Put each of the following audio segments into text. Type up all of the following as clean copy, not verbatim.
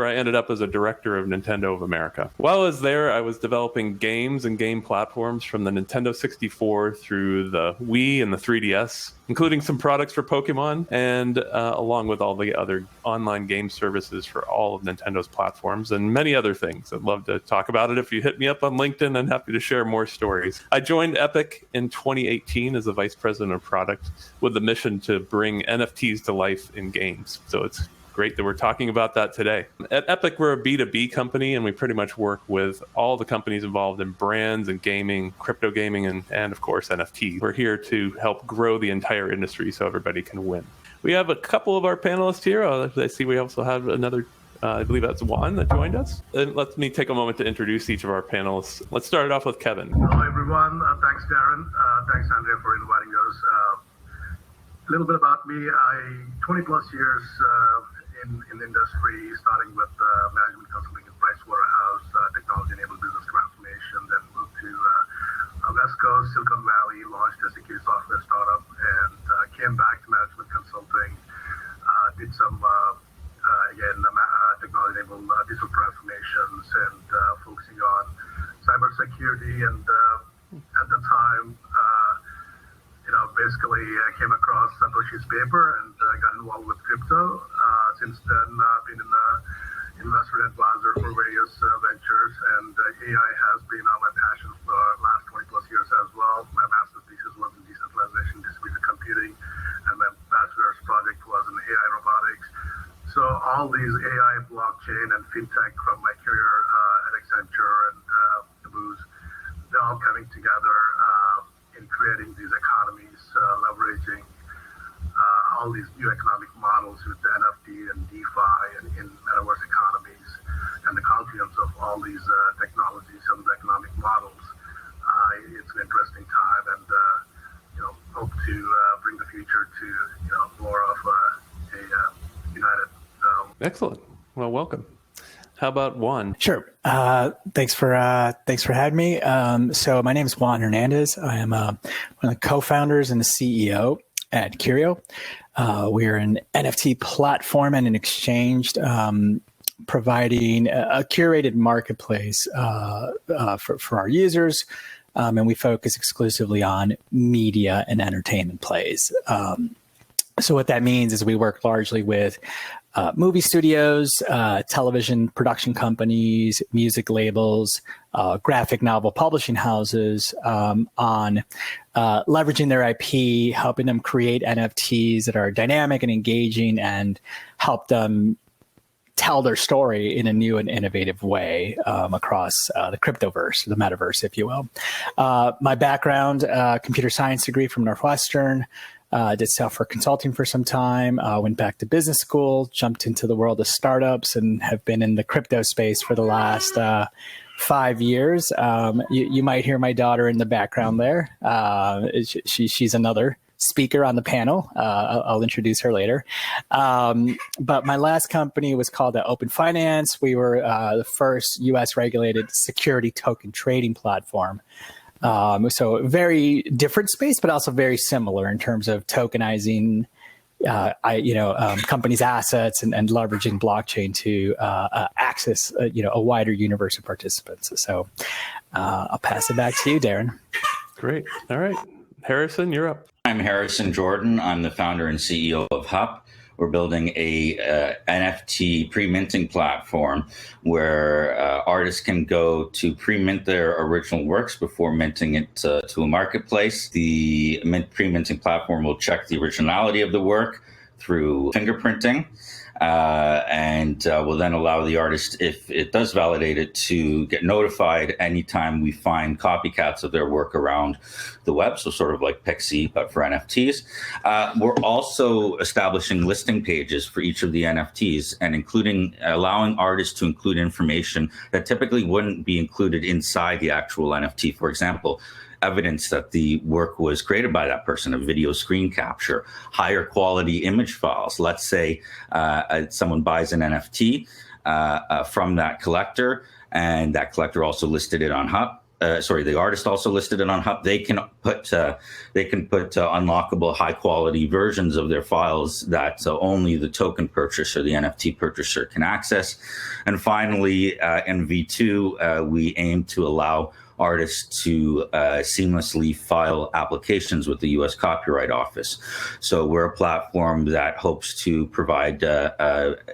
where I ended up as a director of Nintendo of America. While I was there, I was developing games and game platforms from the Nintendo 64 through the Wii and the 3DS, including some products for Pokemon, and along with all the other online game services for all of Nintendo's platforms and many other things. I'd love to talk about it. If you hit me up on LinkedIn, I'm happy to share more stories. I joined Epik in 2018 as the vice president of product with the mission to bring NFTs to life in games. So it's great that we're talking about that today. At Epik, we're a B2B company, and we pretty much work with all the companies involved in brands and gaming, crypto gaming, and of course, NFTs. We're here to help grow the entire industry so everybody can win. We have a couple of our panelists here. I see we also have another, I believe that's Juan that joined us. And let me take a moment to introduce each of our panelists. Let's start it off with Kevin. Hello, everyone. Thanks, Darren. Thanks, Andrea, for inviting us. A little bit about me. 20 plus years in the industry, starting with management consulting at Pricewaterhouse, technology-enabled business transformation, then moved to West Coast, Silicon Valley, launched a security software startup, and came back to management consulting, did some, technology-enabled digital transformations, and focusing on cybersecurity. And at the time, basically came across Satoshi's paper and got involved with crypto. Since then, I've been an investor advisor for various ventures, and AI has been my passion for the last 20 plus years as well. My master's thesis was in decentralization, distributed computing, and my bachelor's project was in AI robotics. So all these AI, blockchain, and fintech from my career at Accenture and Booz, they're all coming together in creating these economies, leveraging all these new economic models with the NFT and DeFi and in metaverse economies, and the confluence of all these technologies and the economic models. It's an interesting time, and hope to bring the future to more of a united. Excellent. Well, welcome. How about Juan? Sure. Thanks for having me. So my name is Juan Hernandez. I am one of the co-founders and the CEO at Curio. We are an NFT platform and an exchange providing a curated marketplace for our users, and we focus exclusively on media and entertainment plays. So what that means is we work largely with movie studios, television production companies, music labels, graphic novel publishing houses on leveraging their IP, helping them create NFTs that are dynamic and engaging and help them tell their story in a new and innovative way across the cryptoverse, the metaverse, if you will. My background, computer science degree from Northwestern. Did software consulting for some time, went back to business school, jumped into the world of startups, and have been in the crypto space for the last 5 years. You might hear my daughter in the background there. She's another speaker on the panel. I'll introduce her later. But my last company was called Open Finance. We were the first U.S. regulated security token trading platform. So very different space, but also very similar in terms of tokenizing, companies' assets and leveraging blockchain to access, a wider universe of participants. So I'll pass it back to you, Darren. Great. All right. Harrison, you're up. I'm Harrison Jordan. I'm the founder and CEO of HUP. We're building a NFT pre-minting platform where artists can go to pre-mint their original works before minting it to a marketplace. The pre-minting platform will check the originality of the work through fingerprinting, and will then allow the artist, if it does validate it, to get notified anytime we find copycats of their work around the web, so sort of like Pixie, but for NFTs. We're also establishing listing pages for each of the NFTs and allowing artists to include information that typically wouldn't be included inside the actual NFT. For example, evidence that the work was created by that person, a video screen capture, higher quality image files. Let's say someone buys an NFT from that collector, and that collector also listed it on HUP. the artist also listed it on HUP. They can put unlockable, high quality versions of their files that only the token purchaser, the NFT purchaser, can access. And finally, in V2, we aim to allow artists to seamlessly file applications with the U.S. Copyright Office. So we're a platform that hopes to provide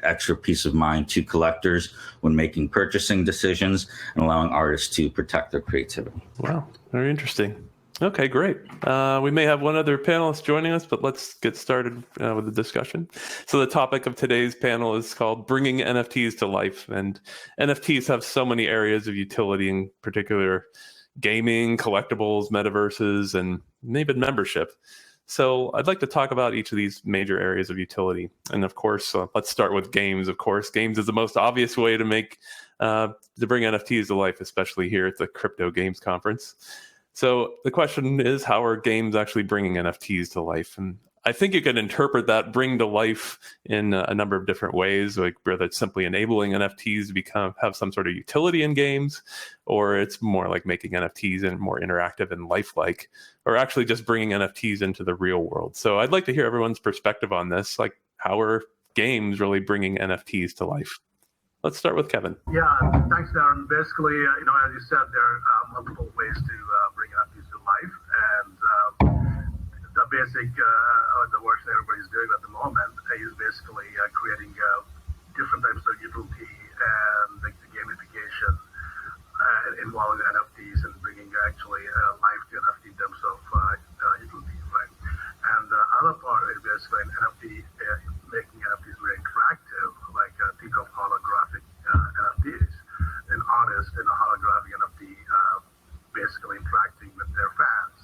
extra peace of mind to collectors when making purchasing decisions and allowing artists to protect their creativity. Wow, very interesting. Okay, great. We may have one other panelist joining us, but let's get started with the discussion. So the topic of today's panel is called Bringing NFTs to Life. And NFTs have so many areas of utility, in particular gaming, collectibles, metaverses, and even membership. So I'd like to talk about each of these major areas of utility. And of course, let's start with games. Of course, games is the most obvious way to bring NFTs to life, especially here at the Crypto Games Conference. So the question is, how are games actually bringing NFTs to life? And I think you can interpret that bring to life in a number of different ways, like whether it's simply enabling NFTs to have some sort of utility in games, or it's more like making NFTs and more interactive and lifelike, or actually just bringing NFTs into the real world. So I'd like to hear everyone's perspective on this. Like, how are games really bringing NFTs to life? Let's start with Kevin. Yeah, thanks, Darren. Basically, as you said, there are multiple ways to bring NFTs to life, and the basic, the work that everybody's doing at the moment is basically creating different types of utility and the gamification involving NFTs and bringing actually life to NFT in terms of utility, right? And the other part is basically an NFT, making NFTs very interactive, like think of holographic NFTs, an artist in a holographic NFT basically interacting with their fans,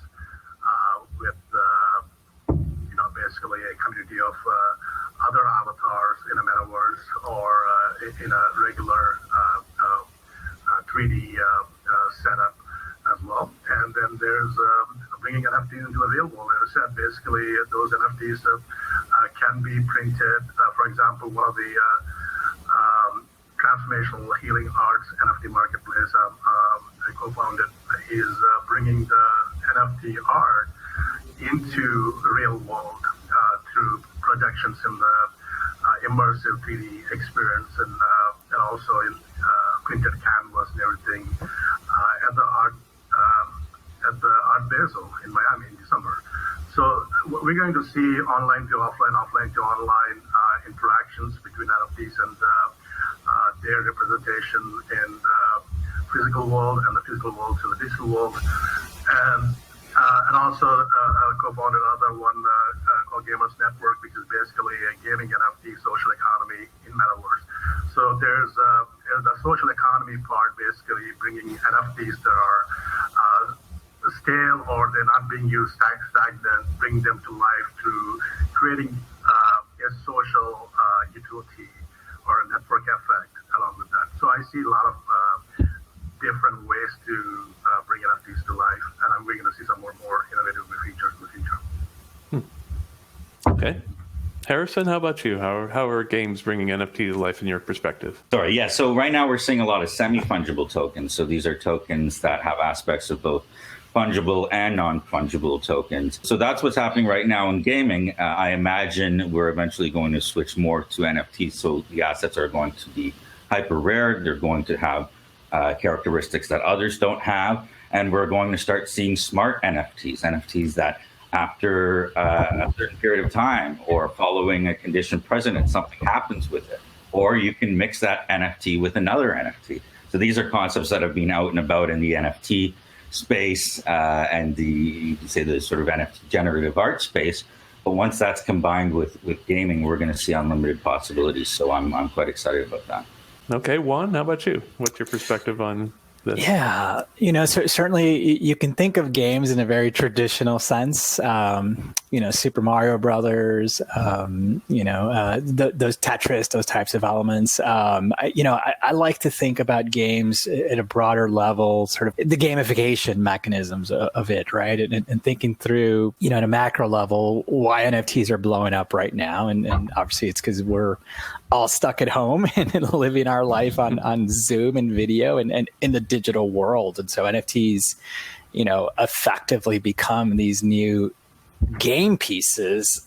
with basically a community of other avatars in a metaverse or in a regular 3D setup as well. And then there's bringing NFTs into the real world. As I said, basically those NFTs can be printed. For example, one of the transformational healing arts NFT marketplace I co-founded is bringing the NFT art into real world through projections in the immersive 3D experience and also in printed canvas and everything at the Art Basel in Miami in December. So we're going to see online to offline, offline to online interactions between NFTs and their representation in the physical world and the physical world to the digital world. And also co-founded another one called Gamers Network, which is basically a gaming NFT social economy in metaverse. So there's the social economy part, basically bringing NFTs that are stale or they're not being used stagnant, bring them to life through creating a social utility or a network effect along with that. So I see a lot of different ways to bring NFTs to life, and we're going to see some more innovative features in the future. Okay. Harrison, how about you? How are games bringing NFT to life in your perspective? Sorry, yeah. So right now we're seeing a lot of semi-fungible tokens. So these are tokens that have aspects of both fungible and non-fungible tokens. So that's what's happening right now in gaming. I imagine we're eventually going to switch more to NFTs. So the assets are going to be hyper rare. They're going to have characteristics that others don't have. And we're going to start seeing smart NFTs that after a certain period of time or following a condition precedent, something happens with it. Or you can mix that NFT with another NFT. So these are concepts that have been out and about in the NFT space and you can say the sort of NFT generative art space. But once that's combined with gaming, we're going to see unlimited possibilities. So I'm quite excited about that. Okay, Juan, how about you? What's your perspective on this? Yeah, certainly you can think of games in a very traditional sense. Super Mario Brothers, those Tetris, those types of elements. I like to think about games at a broader level, sort of the gamification mechanisms of it, right? And thinking through, at a macro level, why NFTs are blowing up right now. And obviously it's because we're all stuck at home and living our life on Zoom and video and in the digital world. And so NFTs, effectively become these new game pieces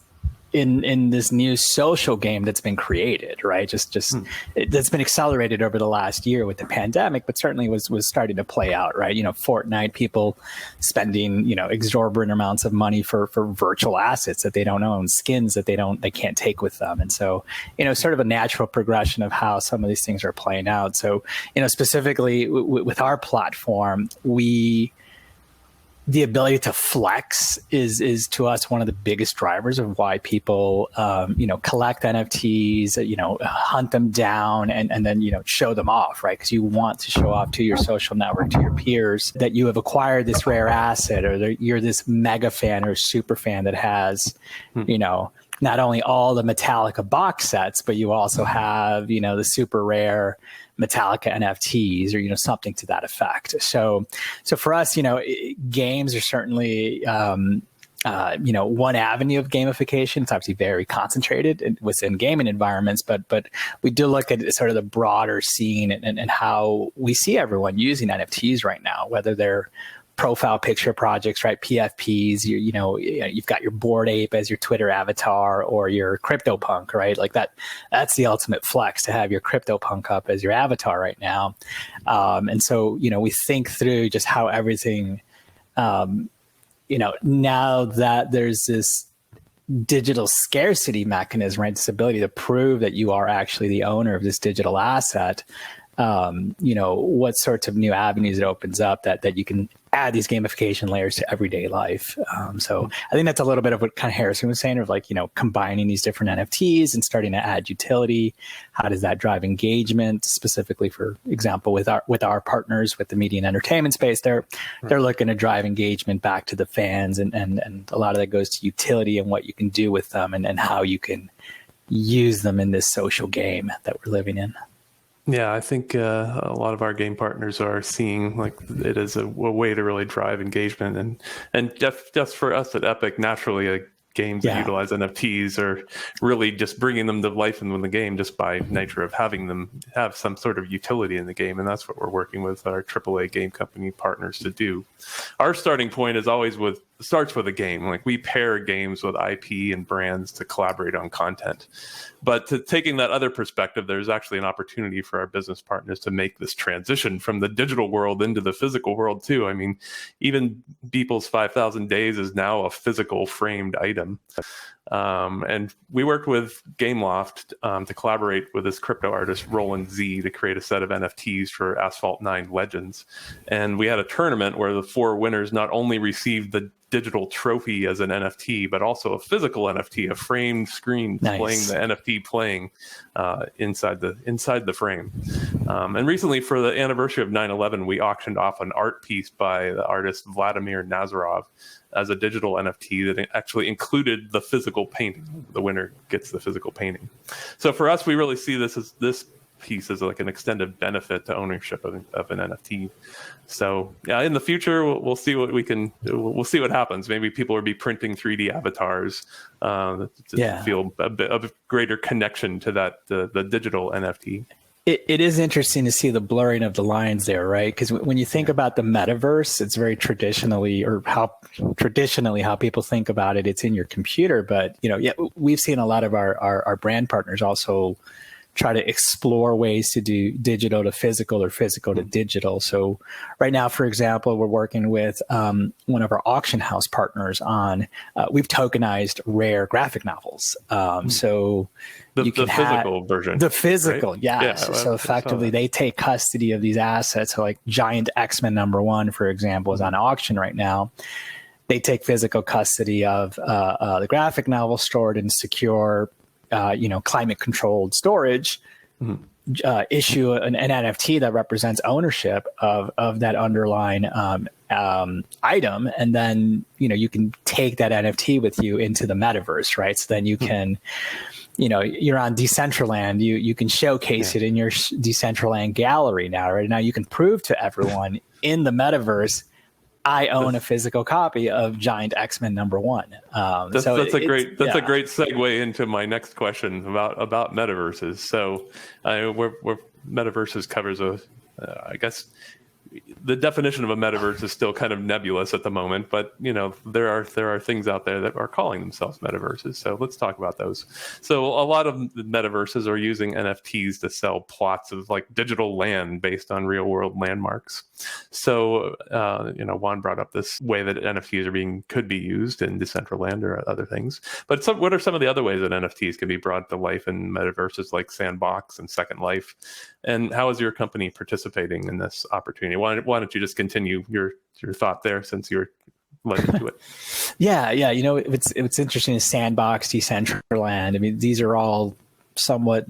in this new social game that's been created, right? That's been accelerated over the last year with the pandemic, but certainly was starting to play out, right? Fortnite, people spending, exorbitant amounts of money for virtual assets that they don't own, skins that they can't take with them. And so, sort of a natural progression of how some of these things are playing out. So, specifically with our platform, the ability to flex is to us one of the biggest drivers of why people, collect NFTs, hunt them down and then, show them off, right? Because you want to show off to your social network, to your peers that you have acquired this rare asset or you're this mega fan or super fan that has, not only all the Metallica box sets, but you also have, the super rare Metallica NFTs or, something to that effect. So for us, games are certainly, one avenue of gamification. It's obviously very concentrated within gaming environments, but we do look at sort of the broader scene and how we see everyone using NFTs right now, whether they're profile picture projects, right? PFPs, you've got your Bored Ape as your Twitter avatar or your CryptoPunk, right? Like that's the ultimate flex to have your CryptoPunk up as your avatar right now. And so, we think through just how everything, now that there's this digital scarcity mechanism, right? This ability to prove that you are actually the owner of this digital asset, what sorts of new avenues it opens up that you can add these gamification layers to everyday life. So I think that's a little bit of what kind of Harrison was saying of combining these different NFTs and starting to add utility. How does that drive engagement specifically, for example, with our partners with the media and entertainment space? They're looking to drive engagement back to the fans and a lot of that goes to utility and what you can do with them and how you can use them in this social game that we're living in. Yeah, I think a lot of our game partners are seeing it as a way to really drive engagement, and just for us at Epik, naturally, games that utilize NFTs are really just bringing them to life in the game just by nature of having them have some sort of utility in the game, and that's what we're working with our AAA game company partners to do. Our starting point is always starts with a game. We pair games with IP and brands to collaborate on content. But taking that other perspective, there's actually an opportunity for our business partners to make this transition from the digital world into the physical world too. I mean, even Beeple's 5,000 Days is now a physical framed item. And we worked with Gameloft to collaborate with this crypto artist, Roland Z, to create a set of NFTs for Asphalt 9 Legends. And we had a tournament where the 4 winners not only received the digital trophy as an NFT, but also a physical NFT, a framed screen displaying the NFT playing inside the frame. And recently, for the anniversary of 9/11, we auctioned off an art piece by the artist Vladimir Nazarov as a digital NFT that actually included the physical painting. The winner gets the physical painting. So for us, we really see this piece as an extended benefit to ownership of an NFT. So yeah, in the future, we'll see what we'll see what happens. Maybe people will be printing 3D avatars to feel a bit of a greater connection to the digital NFT. It is interesting to see the blurring of the lines there, right? Because when you think about the metaverse, it's very traditionally how people think about it. It's in your computer, but we've seen a lot of our brand partners also try to explore ways to do digital to physical or physical to digital. So right now, for example, we're working with one of our auction house partners on, we've tokenized rare graphic novels. So the physical version. The physical, right? yes. So effectively, they take custody of these assets. So Giant X-Men #1, for example, is on auction right now. They take physical custody of the graphic novel stored in secure climate controlled storage. issue an NFT that represents ownership of that underlying item, and then you can take that NFT with you into the metaverse, right? So then you can, you're on Decentraland, you can showcase it in your Decentraland gallery now, right? Now you can prove to everyone in the metaverse, I own a physical copy of Giant X-Men #1. That's a great segue into my next question about metaverses. So, where metaverses covers I guess the definition of a metaverse is still kind of nebulous at the moment, but there are things out there that are calling themselves metaverses. So let's talk about those. So a lot of the metaverses are using NFTs to sell plots of like digital land based on real world landmarks. So Juan brought up this way that NFTs could be used in Decentraland or other things. But what are some of the other ways that NFTs can be brought to life in metaverses like Sandbox and Second Life? And how is your company participating in this opportunity? Why don't you just continue your thought there, since you're led into it? Yeah. It's interesting is Sandbox, Decentraland. I mean, these are all somewhat,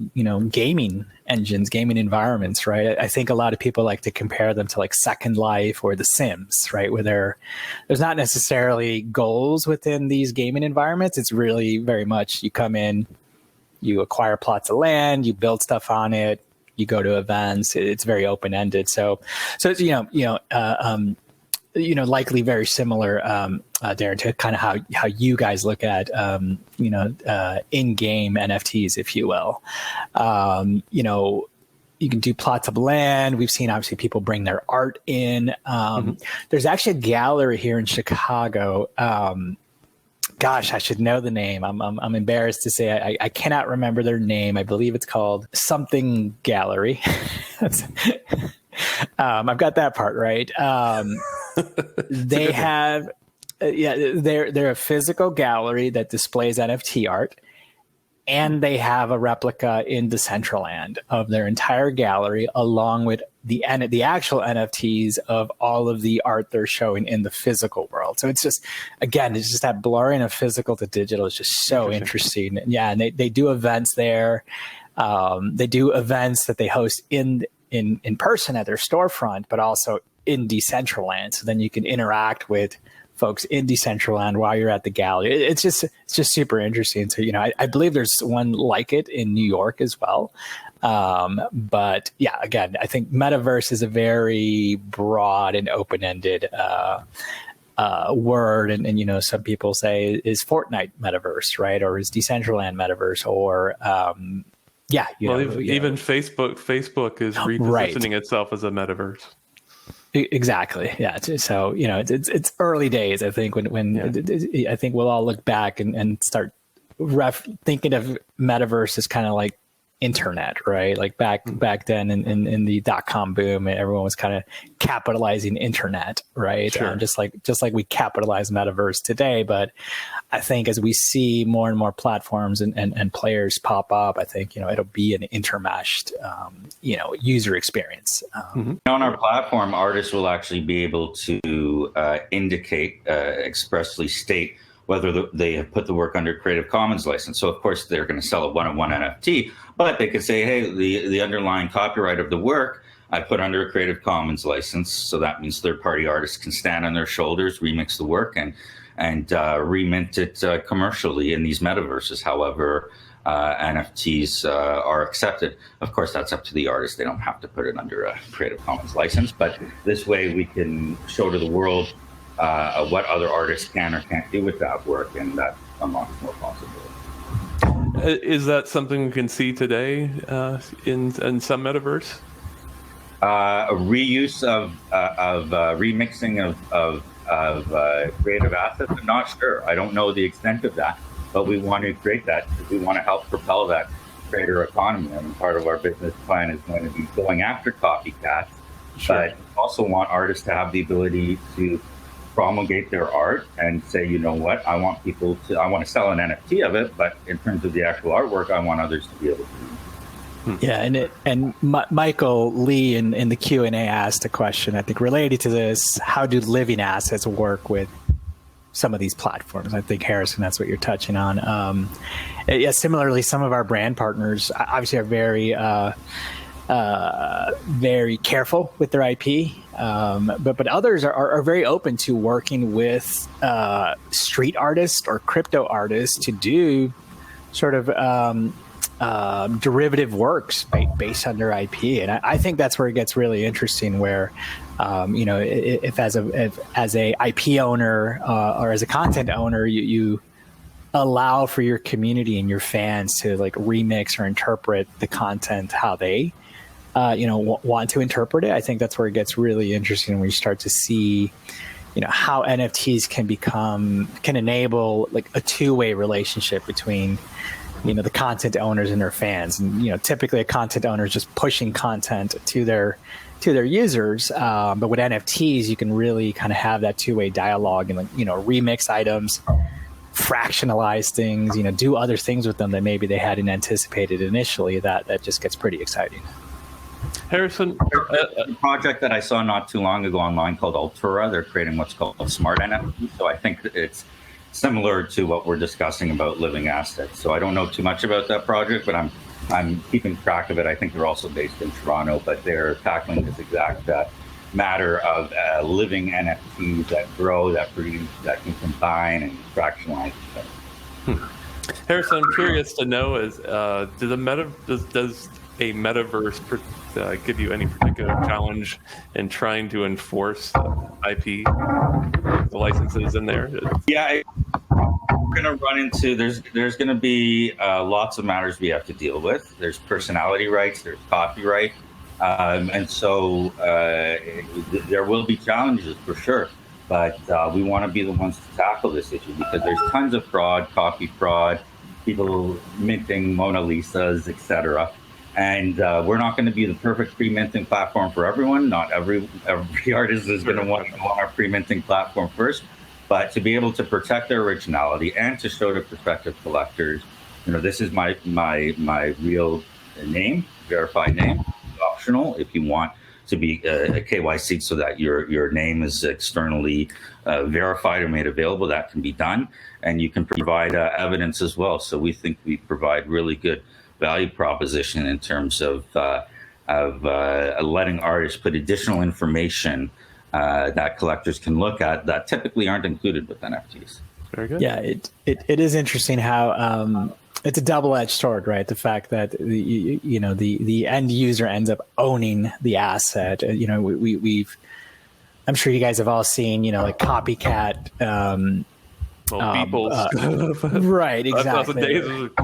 gaming engines, gaming environments, right? I think a lot of people like to compare them to like Second Life or The Sims, right? Where there's not necessarily goals within these gaming environments. It's really very much you come in, you acquire plots of land, you build stuff on it, you go to events. It's very open ended. So it's likely very similar, Darren, to kind of how you guys look at in-game NFTs, if you will. You can do plots of land. We've seen obviously people bring their art in. There's actually a gallery here in Chicago. Gosh, I should know the name. I'm embarrassed to say I cannot remember their name. I believe it's called something gallery. I've got that part right. They have, they're a physical gallery that displays NFT art, and they have a replica in Decentraland of their entire gallery, along with the actual NFTs of all of the art they're showing in the physical world. So it's just that blurring of physical to digital is just so interesting. And they do events there. They do events that they host in person at their storefront, but also in Decentraland. So then you can interact with folks in Decentraland while you're at the gallery. It's just super interesting. So, I believe there's one like it in New York as well. But yeah, again, I think metaverse is a very broad and open-ended word. And some people say, is Fortnite metaverse, right? Or is Decentraland metaverse? Or, even Facebook is repositioning itself as a metaverse. Exactly. Yeah. So, it's early days, I think, when I think we'll all look back and start thinking of metaverse as kind of like internet, right? Like back then in the .com boom, everyone was kind of capitalizing internet, right? Sure. Just like we capitalize metaverse today. But I think as we see more and more platforms and players pop up, I think, it'll be an intermeshed, user experience. On our platform, artists will actually be able to indicate, expressly state whether they have put the work under Creative Commons license. So of course they're going to sell a one-on-one NFT, but they could say, hey, the underlying copyright of the work I put under a Creative Commons license. So that means third-party artists can stand on their shoulders, remix the work, and remint it commercially in these metaverses. However, NFTs are accepted. Of course, that's up to the artist. They don't have to put it under a Creative Commons license, but this way we can show to the world what other artists can or can't do with that work, and that unlocks more possibilities. Is that something we can see today in some metaverse? A reuse of remixing of creative assets? I'm not sure. I don't know the extent of that, but we want to create that because we want to help propel that creator economy. And part of our business plan is going to be going after copycats, but also want artists to have the ability to promulgate their art and say, you know what, I want to sell an NFT of it, but in terms of the actual artwork, I want others to be able to. Yeah, and Michael Lee in the Q&A asked a question, I think, related to this. How do living assets work with some of these platforms? I think, Harrison, that's what you're touching on. Similarly, some of our brand partners obviously are very very careful with their IP. But others are very open to working with street artists or crypto artists to do sort of derivative works based on their IP. And I think that's where it gets really interesting, where if as a IP owner or as a content owner, you allow for your community and your fans to like remix or interpret the content how they want to interpret it. I think that's where it gets really interesting, when you start to see how NFTs can enable like a two-way relationship between the content owners and their fans. And typically a content owner is just pushing content to their users, but with NFTs you can really kind of have that two-way dialogue and remix items, fractionalize things, do other things with them that maybe they hadn't anticipated initially. That just gets pretty exciting. Harrison, a project that I saw not too long ago online called Altura, they're creating what's called smart NFTs. So I think it's similar to what we're discussing about living assets. So I don't know too much about that project, but I'm keeping track of it. I think they're also based in Toronto, but they're tackling this exact matter of living NFTs that grow, that produce, that can combine and fractionalize. Harrison, I'm curious to know does a metaverse give you any particular challenge in trying to enforce IP, the licenses in there? Yeah, we're going to run into, there's going to be lots of matters we have to deal with. There's personality rights, there's copyright, and so there will be challenges for sure. But we want to be the ones to tackle this issue, because there's tons of fraud, copy fraud, people minting Mona Lisas, etc. And we're not going to be the perfect pre-minting platform for everyone. Not every artist is going to want our pre-minting platform first. But to be able to protect their originality and to show to prospective collectors, this is my real name, verified name. It's optional if you want to be a KYC, so that your name is externally verified or made available. That can be done, and you can provide evidence as well. So we think we provide really good value proposition in terms of letting artists put additional information that collectors can look at that typically aren't included with NFTs. Very good. Yeah, it is interesting how it's a double-edged sword, right? The fact that the end user ends up owning the asset. I'm sure you guys have all seen like copycat. Right, exactly. 1,000 days of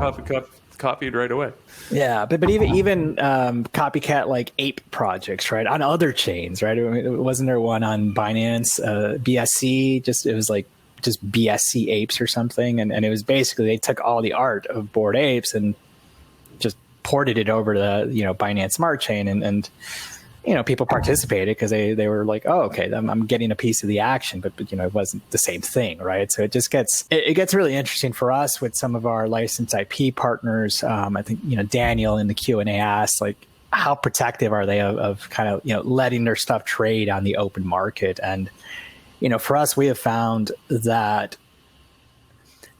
copied right away. Yeah, but even copycat like ape projects, right, on other chains, right? Wasn't there one on Binance, BSC? It was like just BSC apes or something, and it was basically they took all the art of Bored Apes and just ported it over to Binance Smart Chain, and people participated because they were like, oh, okay, I'm getting a piece of the action, but it wasn't the same thing, right? So it just gets really interesting for us with some of our licensed IP partners. I think Daniel in the Q&A asked, like, how protective are they of kind of letting their stuff trade on the open market? And for us, we have found that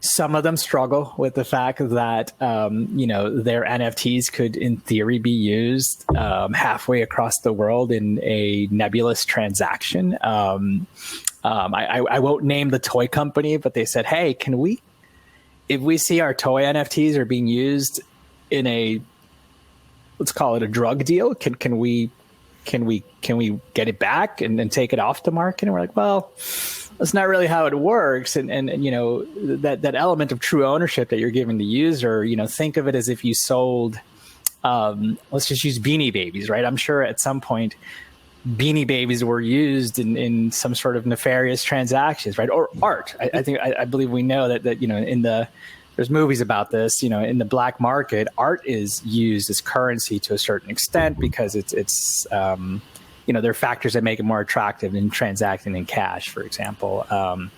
some of them struggle with the fact that, their NFTs could, in theory, be used halfway across the world in a nebulous transaction. I won't name the toy company, but they said, hey, if we see our toy NFTs are being used in a, let's call it a drug deal, can we get it back and take it off the market? And we're like, well, that's not really how it works. And that element of true ownership that you're giving the user, think of it as if you sold, let's just use Beanie Babies, right? I'm sure at some point Beanie Babies were used in some sort of nefarious transactions, right? Or art. I believe we know that there's movies about this, in the black market, art is used as currency to a certain extent because it's there are factors that make it more attractive than transacting in cash, for example. I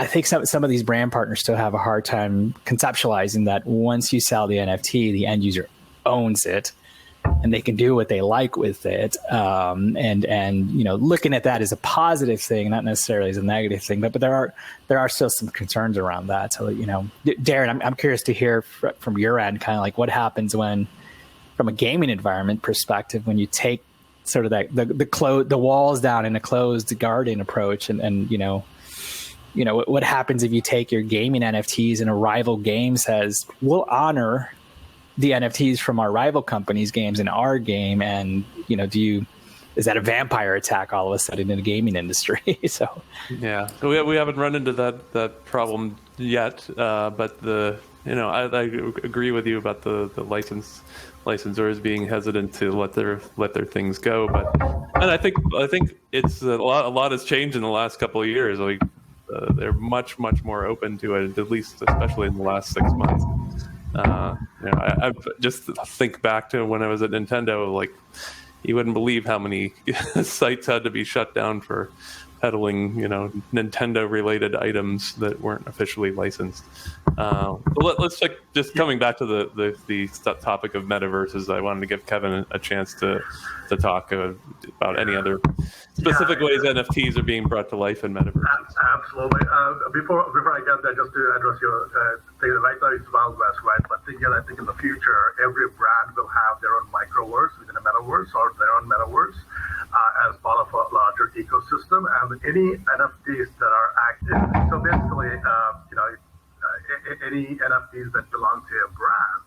think some of these brand partners still have a hard time conceptualizing that once you sell the NFT, the end user owns it and they can do what they like with it. Looking at that as a positive thing, not necessarily as a negative thing, but there are still some concerns around that. So, Darren, I'm curious to hear from your end, kind of like what happens when from a gaming environment perspective, when you take sort of that the walls down in a closed garden approach, and what happens if you take your gaming NFTs and a rival game says, we'll honor the NFTs from our rival company's games in our game, and is that a vampire attack all of a sudden in the gaming industry? So we haven't run into that problem yet, but I agree with you about the licensors being hesitant to let their things go. And I think it's a lot has changed in the last couple of years. Like they're much more open to it, at least especially in the last 6 months. I just think back to when I was at Nintendo, like you wouldn't believe how many sites had to be shut down for peddling, Nintendo related items that weren't officially licensed. Let's check, just coming back to the topic of metaverses. I wanted to give Kevin a chance to talk about any other specific ways NFTs are being brought to life in metaverses. Absolutely. Before I get there, just to address your thing, right now it's Wild West, right? But I think in the future, every brand will have their own microverse within a metaverse or their own metaverse as part of a larger ecosystem. And any NFTs that are active, so basically, any NFTs that belong to a brand,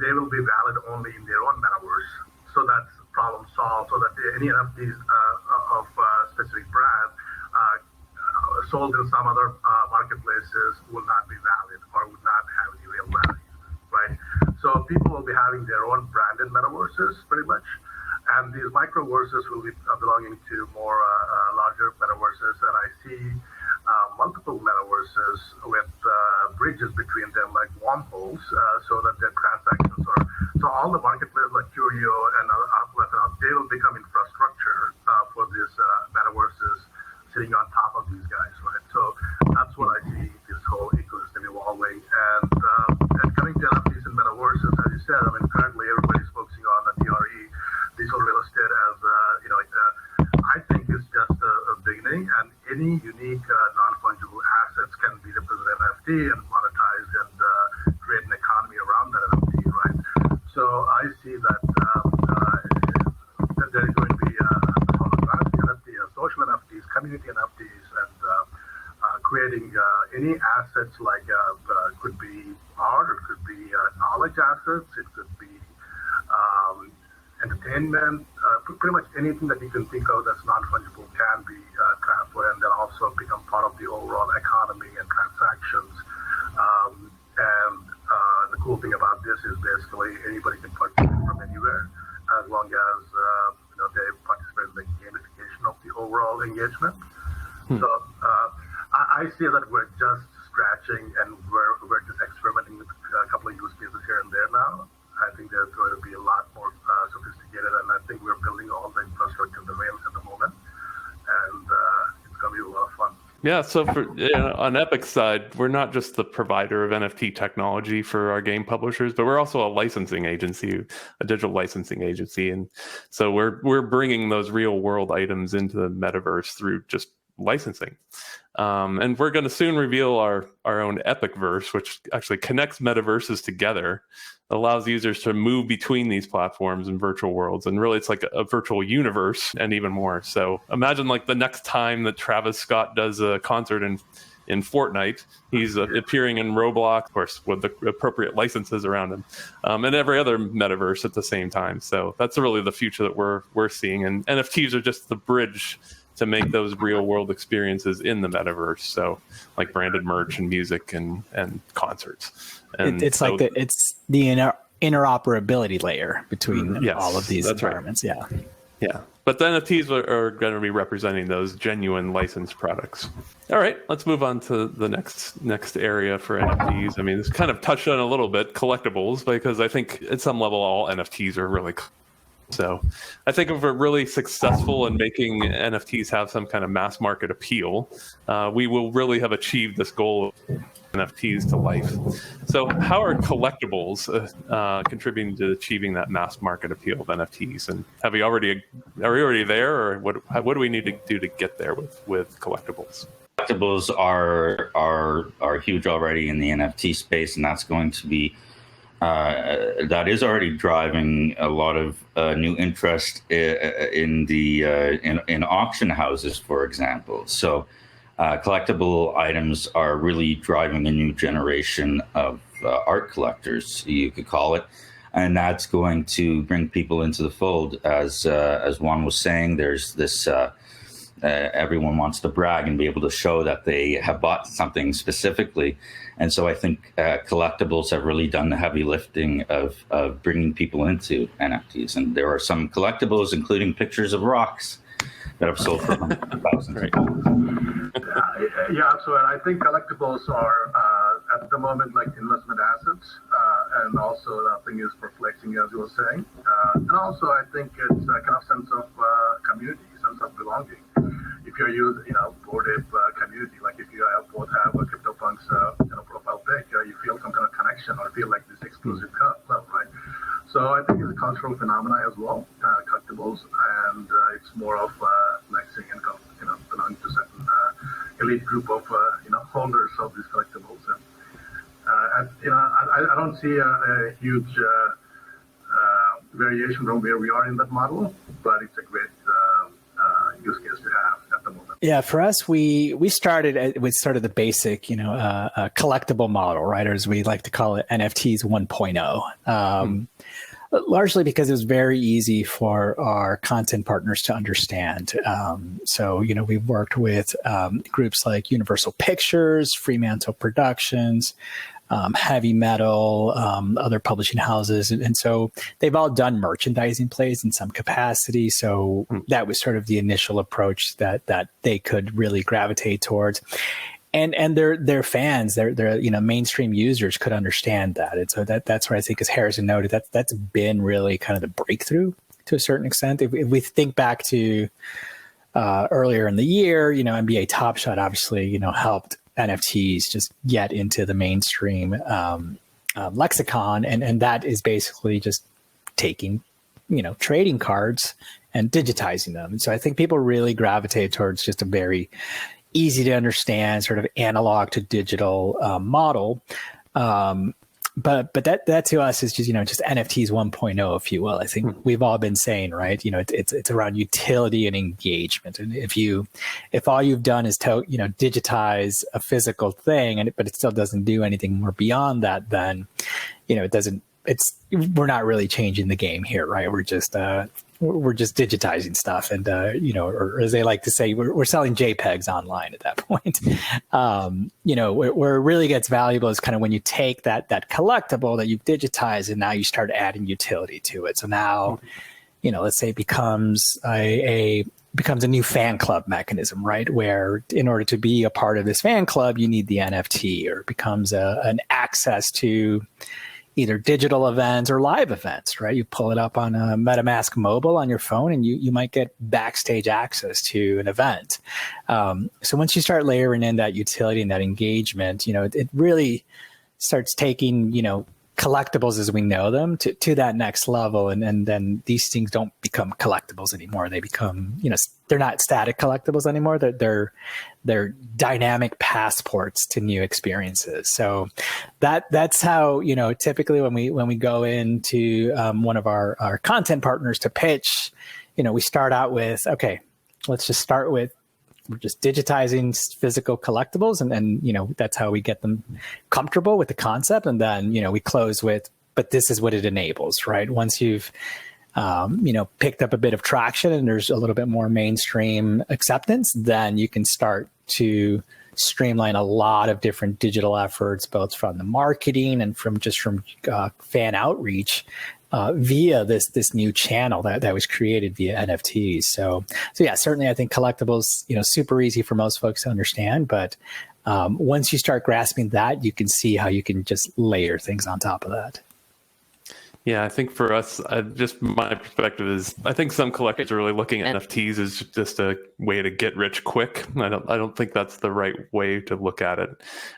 they will be valid only in their own metaverse. So that's problem solved. So that any NFTs of specific brand sold in some other marketplaces will not be valid or would not have any real value, right? So people will be having their own branded metaverses, pretty much. And these microverses will be belonging to more larger metaverses. And I see multiple metaverses with bridges between them, like wormholes, so that their transactions are. So all the marketplaces like Curio and HUP.Life, they will become infrastructure for these metaverses sitting on top of these guys, right? So that's what I see this whole ecosystem evolving. And coming to NFTs and metaverses, as you said, currently everybody's focusing on the DRE, digital real estate, as I think it's just a beginning, and any unique non-fungible assets can be represented NFT and monetized and create an economy around that NFT, right? So I see that there is going to be holographic NFTs, social NFTs, community NFTs, and creating any assets like could be art, it could be knowledge assets, it could be entertainment, pretty much anything that you can think of that's non-fungible can be transferred and then also become part of the overall economy and transactions. The cool thing about this is basically anybody can participate from anywhere as long as they participate in the gamification of the overall engagement. So I see that we're just scratching and we're just experimenting with a couple of use cases here and there now. I think there's going to be a lot more sophisticated, and I think we're building all the infrastructure in the rails at the moment, and it's going to be a lot of fun. Yeah, so on Epik's side, we're not just the provider of NFT technology for our game publishers, but we're also a licensing agency, a digital licensing agency, and so we're bringing those real world items into the metaverse through just licensing. And we're going to soon reveal our own Epikverse, which actually connects metaverses together, allows users to move between these platforms and virtual worlds. And really, it's like a virtual universe and even more. So imagine like the next time that Travis Scott does a concert in Fortnite, he's appearing in Roblox, of course, with the appropriate licenses around him, and every other metaverse at the same time. So that's really the future that we're seeing. And NFTs are just the bridge to make those real world experiences in the metaverse. So like branded merch and music and concerts. And it's so, like it's the interoperability layer between all of these environments. Right. Yeah. But the NFTs are going to be representing those genuine licensed products. All right, let's move on to the next area for NFTs. I mean, it's kind of touched on a little bit, collectibles, because I think at some level all NFTs are really so I think if we're really successful in making NFTs have some kind of mass market appeal, we will really have achieved this goal of NFTs to life. So how are collectibles contributing to achieving that mass market appeal of NFTs? And are we already there, or what do we need to do to get there with collectibles? Collectibles are huge already in the NFT space, and that's going to be that is already driving a lot of new interest in the in auction houses, for example. So collectible items are really driving a new generation of art collectors, you could call it. And that's going to bring people into the fold. As Juan was saying, there's this, everyone wants to brag and be able to show that they have bought something specifically. And so I think collectibles have really done the heavy lifting of bringing people into NFTs. And there are some collectibles, including pictures of rocks, that have sold for thousands of dollars. Yeah, so I think collectibles are at the moment like investment assets, and also the thing is for flexing, as you were saying, and also I think it's a kind of sense of community, sense of belonging. If you're using, Bored Ape community, like if you both have a CryptoPunks, profile pic, you feel some kind of connection or feel like this exclusive club, right? So I think it's a cultural phenomena as well, collectibles, and it's more of flexing and belonging to certain elite group of holders of these collectibles. And I don't see a huge variation from where we are in that model, but it's a great use case to have at the moment. Yeah, for us, we started with sort of the basic, collectible model, right? Or as we like to call it, NFTs 1.0. Largely because it was very easy for our content partners to understand. So, we've worked with groups like Universal Pictures, Fremantle Productions, Heavy Metal, other publishing houses. And so they've all done merchandising plays in some capacity. So that was sort of the initial approach that they could really gravitate towards. And their fans, their mainstream users could understand that. And so that's where I think, as Harrison noted, that's been really kind of the breakthrough to a certain extent. If we think back to earlier in the year, NBA Top Shot obviously, helped NFTs just get into the mainstream lexicon. And that is basically just taking, trading cards and digitizing them. And so I think people really gravitate towards just a very easy to understand sort of analog to digital model. But that to us is just, just NFTs 1.0, if you will. I think we've all been saying, right, it's around utility and engagement. And if all you've done is digitize a physical thing, but it still doesn't do anything more beyond that, then, we're not really changing the game here, right? We're just digitizing stuff, and or as they like to say, we're selling JPEGs online at that point. Where it really gets valuable is kind of when you take that collectible that you've digitized, and now you start adding utility to it. So now, let's say it becomes a new fan club mechanism, right? Where in order to be a part of this fan club, you need the NFT, or it becomes an access to either digital events or live events, right? You pull it up on a MetaMask mobile on your phone, and you might get backstage access to an event. So once you start layering in that utility and that engagement, it really starts taking, collectibles as we know them to that next level. And then these things don't become collectibles anymore. They become, they're not static collectibles anymore. They're dynamic passports to new experiences. So that's how, typically when we go into one of our content partners to pitch, we start out with, okay, let's just start with, we're just digitizing physical collectibles, and then, that's how we get them comfortable with the concept. And then, we close with, but this is what it enables, right? Once you've, picked up a bit of traction and there's a little bit more mainstream acceptance, then you can start to streamline a lot of different digital efforts, both from the marketing and from fan outreach, via this new channel that was created via NFTs. So yeah, certainly I think collectibles, super easy for most folks to understand, but once you start grasping that, you can see how you can just layer things on top of that. Yeah, I think for us, just my perspective is, I think some collectors are really looking at NFTs as just a way to get rich quick. I don't think that's the right way to look at it.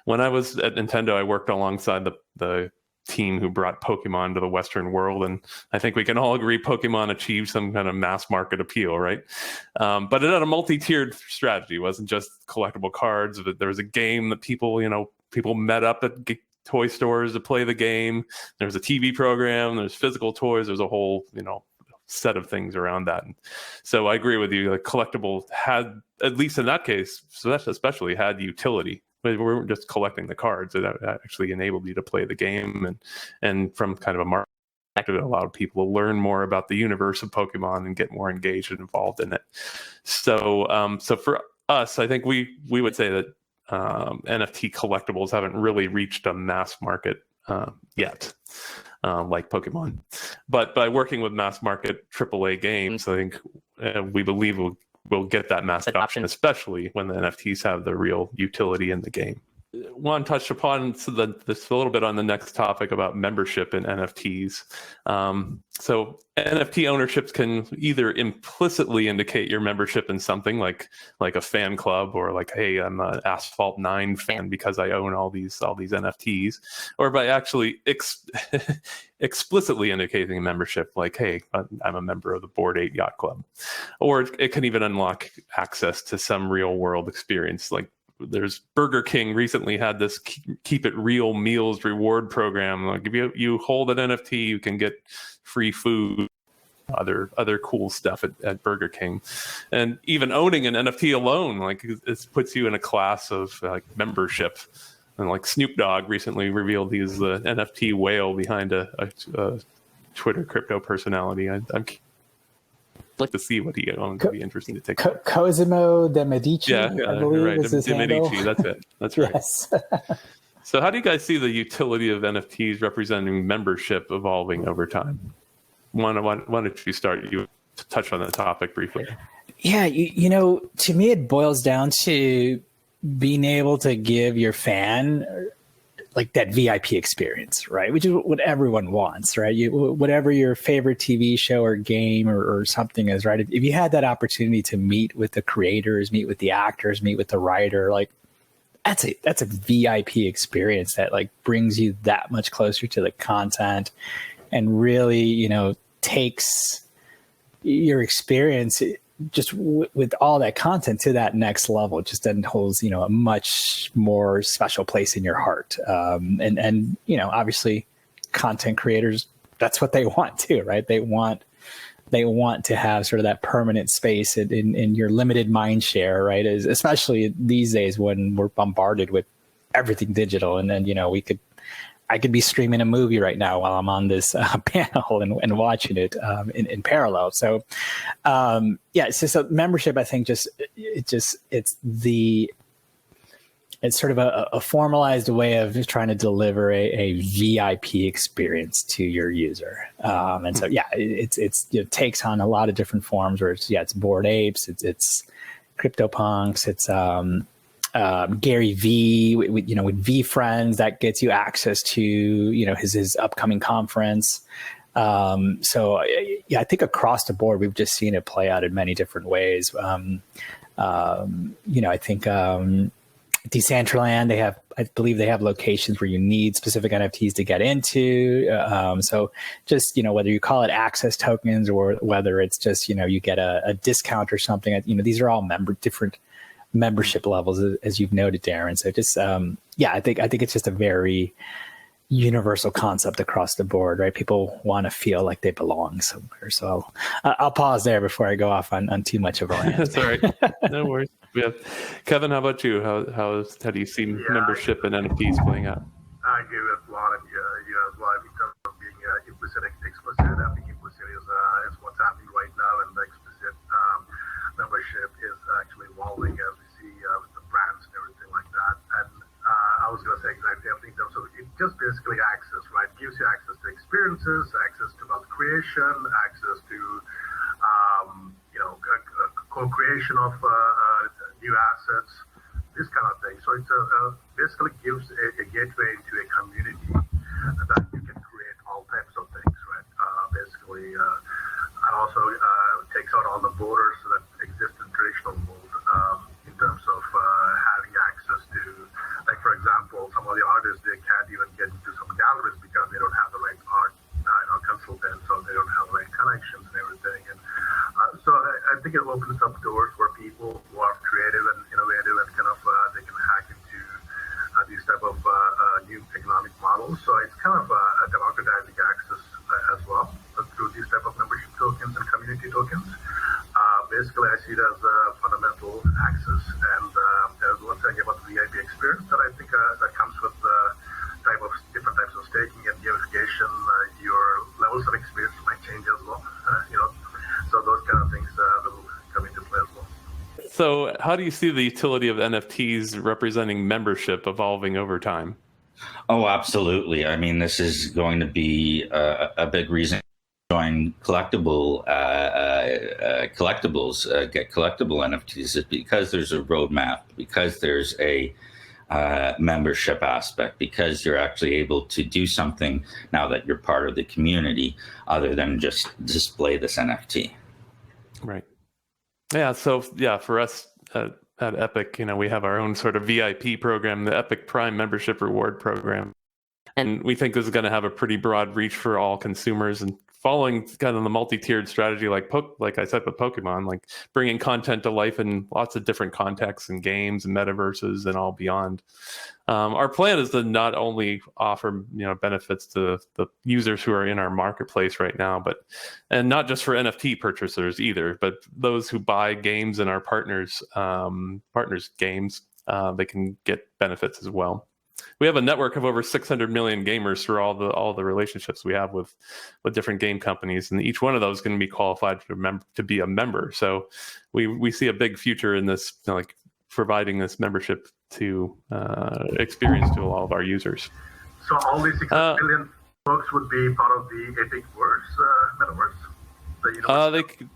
When I was at Nintendo, I worked alongside the team who brought Pokemon to the Western world, and I think we can all agree Pokemon achieved some kind of mass market appeal, right? But it had a multi-tiered strategy. It wasn't just collectible cards. There was a game that people met up at toy stores to play the game. There's a TV program. There's physical toys. There's a whole, set of things around that. And so I agree with you. The collectible had, at least in that case, so that's especially had utility. We weren't just collecting the cards. It actually enabled you to play the game, and from kind of a market perspective, it allowed people to learn more about the universe of Pokemon and get more engaged and involved in it. So, so for us, I think we would say that NFT collectibles haven't really reached a mass market yet. Like Pokemon, but by working with mass market AAA games, I think we believe we'll get that mass adoption, especially when the NFTs have the real utility in the game. Juan touched upon this a little bit on the next topic about membership in NFTs. So NFT ownerships can either implicitly indicate your membership in something like a fan club, or like, hey, I'm an Asphalt 9 fan because I own all these NFTs, or by actually explicitly indicating membership, like, hey, I'm a member of the Bored Ape Yacht Club. Or it can even unlock access to some real world experience. Like, there's Burger King recently had this keep it real meals reward program. Like, if you hold an NFT, you can get free food, other cool stuff at Burger King. And even owning an NFT alone, like, it puts you in a class of like membership. And like Snoop Dogg recently revealed he's the NFT whale behind a Twitter crypto personality. I'm like to see what he owns. It'd be interesting to take. Cosimo de Medici, I believe, right. is his de handle. Medici, that's it. That's right. Yes. So how do you guys see the utility of NFTs representing membership evolving over time? Why don't you start? You touch on the topic briefly. Yeah, to me, it boils down to being able to give your fan like that VIP experience, right? Which is what everyone wants, right? Whatever your favorite TV show or game or something is, right? If you had that opportunity to meet with the creators, meet with the actors, meet with the writer, like that's a VIP experience that like brings you that much closer to the content and really, takes your experience just with all that content to that next level. Just then holds, a much more special place in your heart. And obviously content creators, that's what they want too, right? They want to have sort of that permanent space in your limited mind share, right? Especially these days when we're bombarded with everything digital. And then, I could be streaming a movie right now while I'm on this panel and watching it in parallel. So, so membership, I think it's sort of a formalized way of just trying to deliver a VIP experience to your user. And so, it takes on a lot of different forms where it's Bored Apes, it's CryptoPunks, it's, Gary V, with V Friends, that gets you access to, his upcoming conference. I think across the board, we've just seen it play out in many different ways. I think Decentraland, I believe they have locations where you need specific NFTs to get into. So just, whether you call it access tokens or whether it's just, you get a discount or something, these are all different membership levels, as you've noted, Darren. So just, I think it's just a very universal concept across the board, right? People want to feel like they belong somewhere. So I'll pause there before I go off on too much of a rant. That's all right. No worries. Kevin, how about you? How do you see membership and NFTs playing out? I agree with Juan and you as well in terms of being implicit and explicit. I think implicit is what's happening right now, and the explicit membership is actually evolving as we see with the brands and everything like that. And I was going to say exactly everything in terms of it just basically access, right? It gives you access to experiences, access to wealth creation, access to co-creation of new assets, this kind of thing. So it's basically gives a gateway into a community that you can create all types of things, right? And also takes out all the borders that exist in traditional world in terms of having access to, like, for example, some of the artists, they can't even get into some galleries because they don't have the right art consultants, so they don't have the right connections and everything. And so I think it opens up doors for people who are creative and innovative and kind of they can hack into these type of new economic So it's kind of a democratizing access as well through these type of membership tokens and community tokens. Basically, I see it as fundamental access. And there's one thing about the VIP experience that I think that comes with different types of staking and gamification. Your levels of experience might change as well. So those kind of things will come into play as well. So how do you see the utility of NFTs representing membership evolving over time? Oh, absolutely. I mean, this is going to be a big reason to join collectibles, get collectible NFTs, is because there's a roadmap, because there's a membership aspect, because you're actually able to do something now that you're part of the community other than just display this NFT. Right. Yeah. So for us at Epik, we have our own sort of VIP program, the Epik Prime Membership Reward Program. And we think this is going to have a pretty broad reach for all consumers, and following kind of the multi-tiered strategy, like I said with Pokemon, like bringing content to life in lots of different contexts and games and metaverses and all beyond. Our plan is to not only offer benefits to the users who are in our marketplace right now, and not just for NFT purchasers either, but those who buy games in our partners games, they can get benefits as well. We have a network of over 600 million gamers through all the relationships we have with different game companies, and each one of those is going to be qualified to be a member. So we see a big future in this, like providing this membership to experience to all of our users. So all these 600 million folks would be part of the Epik metaverse.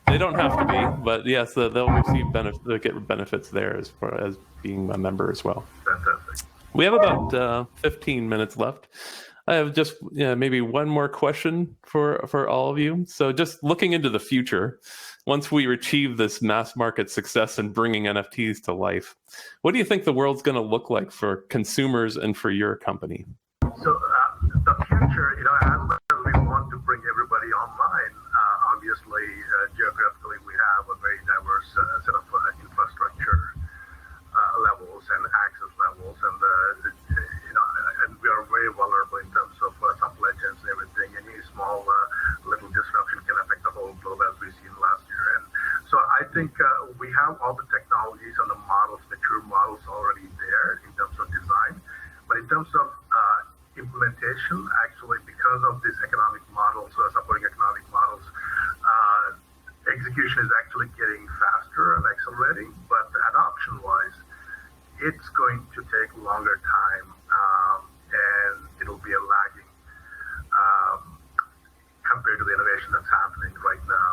They don't have to be, but yes, they'll receive they'll get benefits there as far as being a member as well. Fantastic. We have about 15 minutes left. I have just maybe one more question for all of you. So just looking into the future, once we achieve this mass market success in bringing NFTs to life, what do you think the world's going to look like for consumers and for your company? So the future, as much as we want to bring everybody online, obviously geographically we have a very diverse set of infrastructure levels and access levels, and and we are very vulnerable in terms of supply chains and everything. Any small little disruption can affect the whole globe, as we've seen last year. And so I think we have all the technologies and the models, mature models already there in terms of design, but in terms of implementation, actually, because of these economic models, supporting economic models, execution is actually getting faster and accelerating, but adoption-wise, it's going to take longer time, and it'll be a lagging compared to the innovation that's happening right now.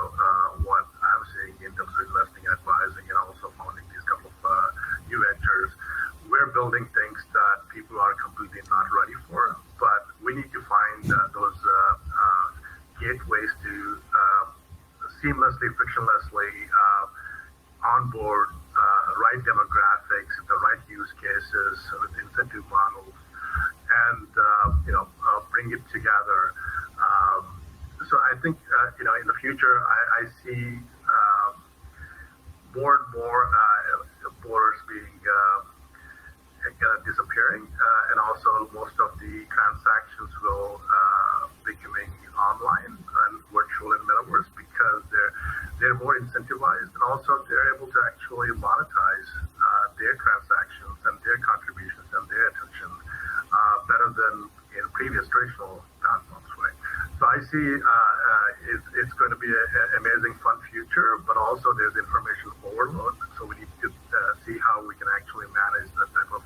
What I'm seeing in terms of investing, advising, and also founding these couple of new ventures, we're building things that people are completely not ready for, but we need to find those gateways to seamlessly, frictionlessly onboard right demographics, the right use cases with incentive models, and bring it together. So I think in the future I see more and more borders being disappearing, and also most of the transactions will becoming online and virtual and metaverse, because they're more incentivized, and also they're able to actually monetize their transactions and their contributions and their attention better than in previous traditional platforms, right? So I see it's going to be an amazing, fun future, but also there's information overload. So we need to see how we can actually manage that type of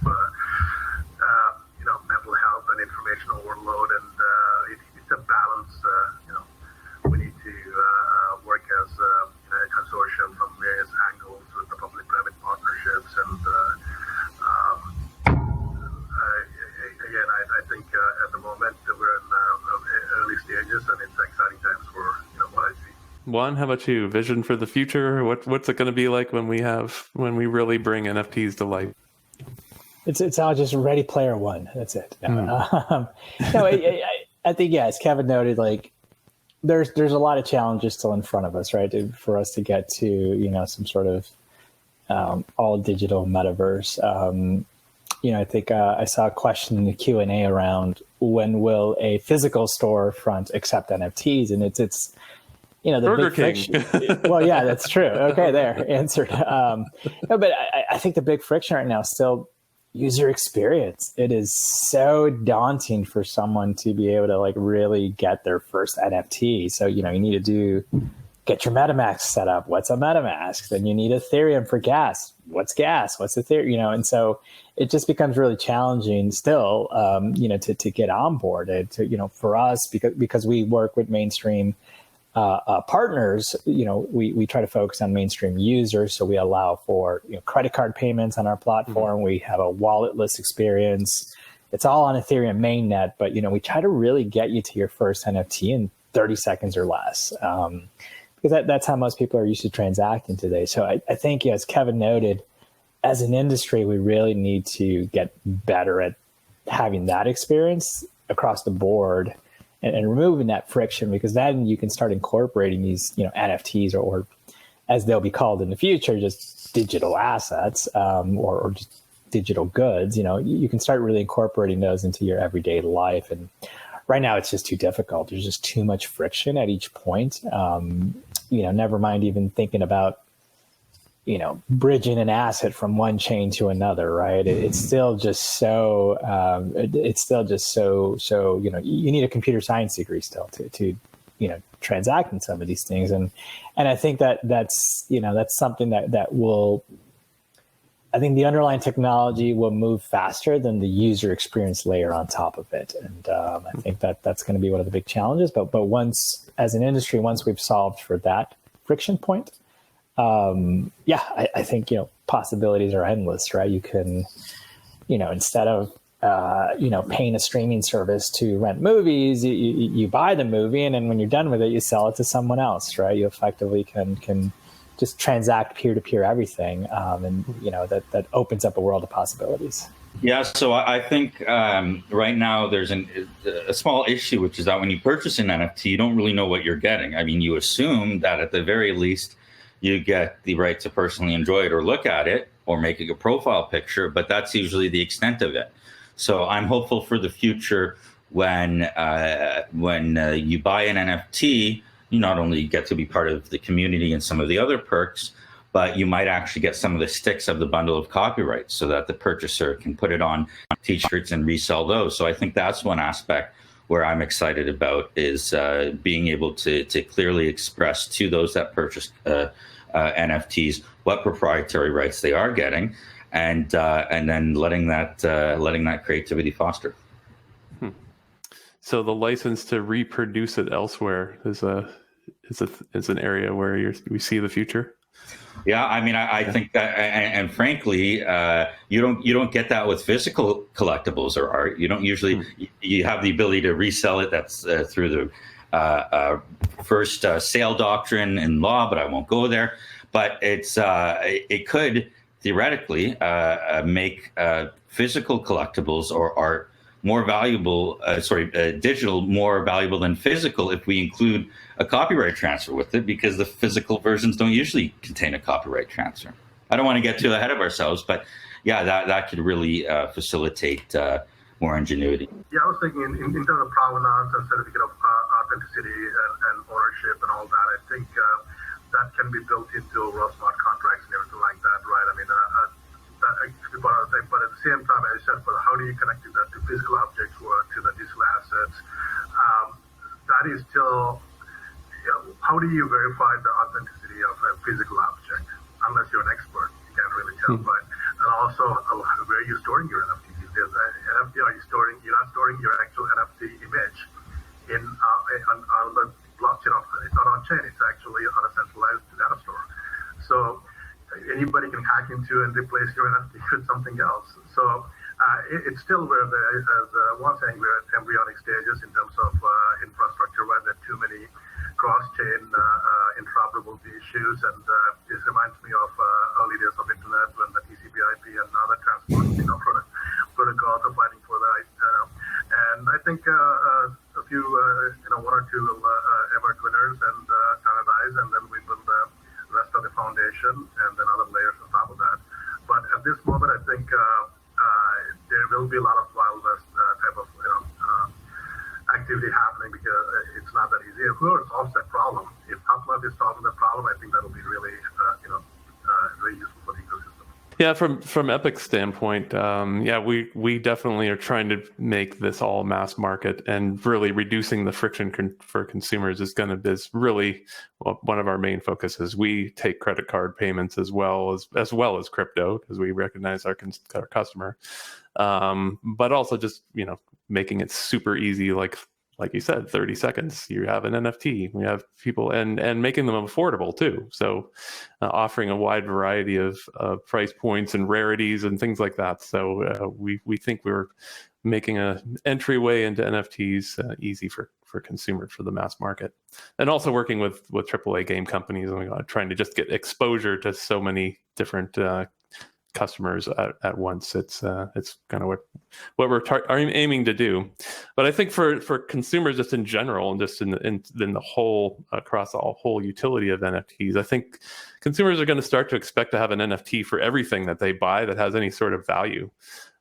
mental health and information overload, and it's a balance. We need to work as a consortium from various angles with the public-private partnerships, and again, I think at the moment we're in early stages, and it's exciting times for what I see. Juan, how about you? Vision for the future? What's it going to be like when we really bring NFTs to life? It's all just Ready Player One. That's it. I think, as Kevin noted, like there's a lot of challenges still in front of us, right? For us to get to some sort of all digital metaverse. I think I saw a question in the Q&A around when will a physical storefront accept NFTs, and it's the Burger big King. friction. Well, yeah, that's true. Okay, there, answered. No, but I think the big friction right now is still user experience. It is so daunting for someone to be able to like really get their first NFT. So, you need to get your MetaMask set up. What's a MetaMask? Then you need Ethereum for gas. What's gas? What's Ethereum? And so it just becomes really challenging still, to get onboarded. For us, because we work with mainstream partners, we try to focus on mainstream users. So we allow for credit card payments on our platform. Mm-hmm. We have a walletless experience. It's all on Ethereum mainnet, but we try to really get you to your first NFT in 30 seconds or less, because that's how most people are used to transacting today. So I think, as Kevin noted, as an industry, we really need to get better at having that experience across the board. And removing that friction, because then you can start incorporating these, NFTs or as they'll be called in the future, just digital assets or just digital goods. You can start really incorporating those into your everyday life. And right now, it's just too difficult. There's just too much friction at each point. Never mind even thinking about bridging an asset from one chain to another, right? It's still just so, you need a computer science degree still to transact in some of these things. And I think that's something that will, I think the underlying technology will move faster than the user experience layer on top of it. And I think that's going to be one of the big challenges. But once, as an industry, once we've solved for that friction point, I think, possibilities are endless, right? You can, instead of, paying a streaming service to rent movies, you buy the movie, and then when you're done with it, you sell it to someone else, right? You effectively can just transact peer-to-peer everything. And, that opens up a world of possibilities. Yeah, so I think right now there's a small issue, which is that when you purchase an NFT, you don't really know what you're getting. I mean, you assume that at the very least, you get the right to personally enjoy it or look at it or make a profile picture, but that's usually the extent of it. So I'm hopeful for the future when you buy an NFT, you not only get to be part of the community and some of the other perks, but you might actually get some of the sticks of the bundle of copyrights so that the purchaser can put it on t-shirts and resell those. So I think that's one aspect where I'm excited about is being able to clearly express to those that purchase NFTs what proprietary rights they are getting, and then letting that creativity foster. So the license to reproduce it elsewhere is an area where we see the future. Yeah, I mean, I think that, and frankly, you don't get that with physical collectibles or art. You don't usually. You have the ability to resell it. That's through the first sale doctrine in law, but I won't go there. But it could theoretically make physical collectibles or art more valuable, digital more valuable than physical if we include a copyright transfer with it, because the physical versions don't usually contain a copyright transfer. I don't want to get too ahead of ourselves, but yeah, that could really facilitate more ingenuity. Yeah, I was thinking in terms of provenance and certificate of authenticity and ownership and all that, I think that can be built into smart contracts and everything like that, right? I mean, but at the same time, as I said, but how do you connect that to physical objects or to the digital assets? That is still, how do you verify the authenticity of a physical object? Unless you're an expert, you can't really tell. But and also, where are you storing your NFTs? There's NFT, you're not storing your actual NFT image on the blockchain. It's not on chain. It's actually on a centralized data store. So anybody can hack into and replace your NFT with something else. So it's still where as one saying, we're at embryonic stages in terms of infrastructure, where there are too many cross-chain interoperability issues. And this reminds me of early days of internet when the TCP/IP and other transport protocols are fighting for that. And I think a few, one or two will emerge winners and standardize, and then we build the rest of the foundation and then other layers on top of that. But at this moment, I think be a lot of Wild West type of activity happening because it's not that easy. If whoever solves that problem, if HUP.Life is solving that problem, I think that'll be really very useful for the ecosystem. Yeah, from Epic's standpoint, we definitely are trying to make this all mass market, and really reducing the friction for consumers is really one of our main focuses. We take credit card payments as well as crypto, because we recognize our customer, but also just making it super easy, like you said, 30 seconds, you have an NFT. We have people and making them affordable too. So offering a wide variety of price points and rarities and things like that. So we think we're making an entryway into NFTs easy for consumers, for the mass market. And also working with AAA game companies, and trying to just get exposure to so many different customers at once. It's kind of what we're aiming to do. But I think for consumers just in general, and just in the whole, across the whole utility of NFTs, I think consumers are going to start to expect to have an NFT for everything that they buy that has any sort of value.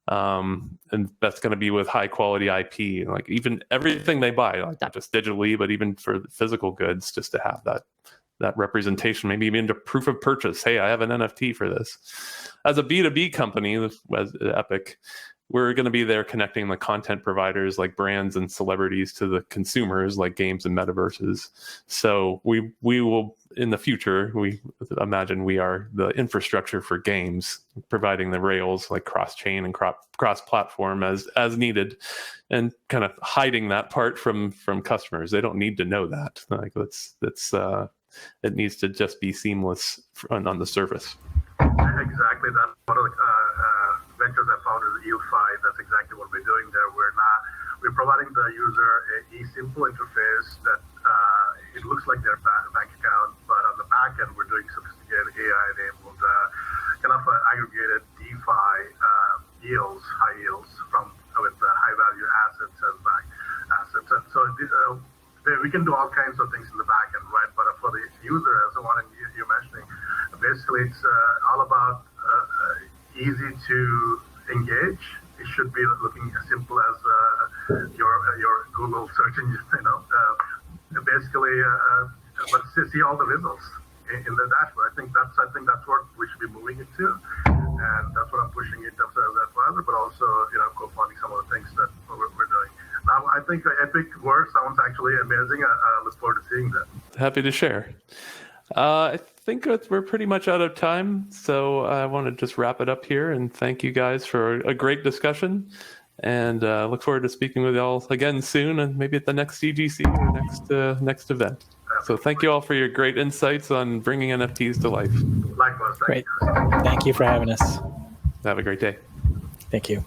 And that's going to be with high quality IP, like even everything they buy, like not just digitally, but even for physical goods, just to have that representation, maybe even to proof of purchase. Hey, I have an NFT for this. As a B2B company, as Epik, we're going to be there connecting the content providers like brands and celebrities to the consumers like games and metaverses. So we will, in the future, we imagine we are the infrastructure for games, providing the rails like cross-chain and cross-platform as needed, and kind of hiding that part from customers. They don't need to know that. Like it needs to just be seamless on the surface. Exactly. That's one of the ventures I found is YieldFi. That's exactly what we're doing there. We're providing the user a simple interface that it looks like their bank account, but on the back end, we're doing sophisticated AI-enabled kind of aggregated DeFi yields, high yields with high-value assets as bank assets. And so we can do all kinds of things in the back end, right? But for the user, as the one you're mentioning, basically it's all about easy to engage. It should be looking as simple as your Google search engine, basically, but see all the results in the dashboard. I think that's what we should be moving into, and that's what I'm pushing in terms of as advisor, but also co-funding some of the things that we're doing. I think Epik work sounds actually amazing. I look forward to seeing that. Happy to share. I think we're pretty much out of time, so I want to just wrap it up here and thank you guys for a great discussion, and look forward to speaking with y'all again soon, and maybe at the next CGC or next event. So thank you all for your great insights on bringing NFTs to life. Likewise. Great. Thank you for having us. Have a great day. Thank you.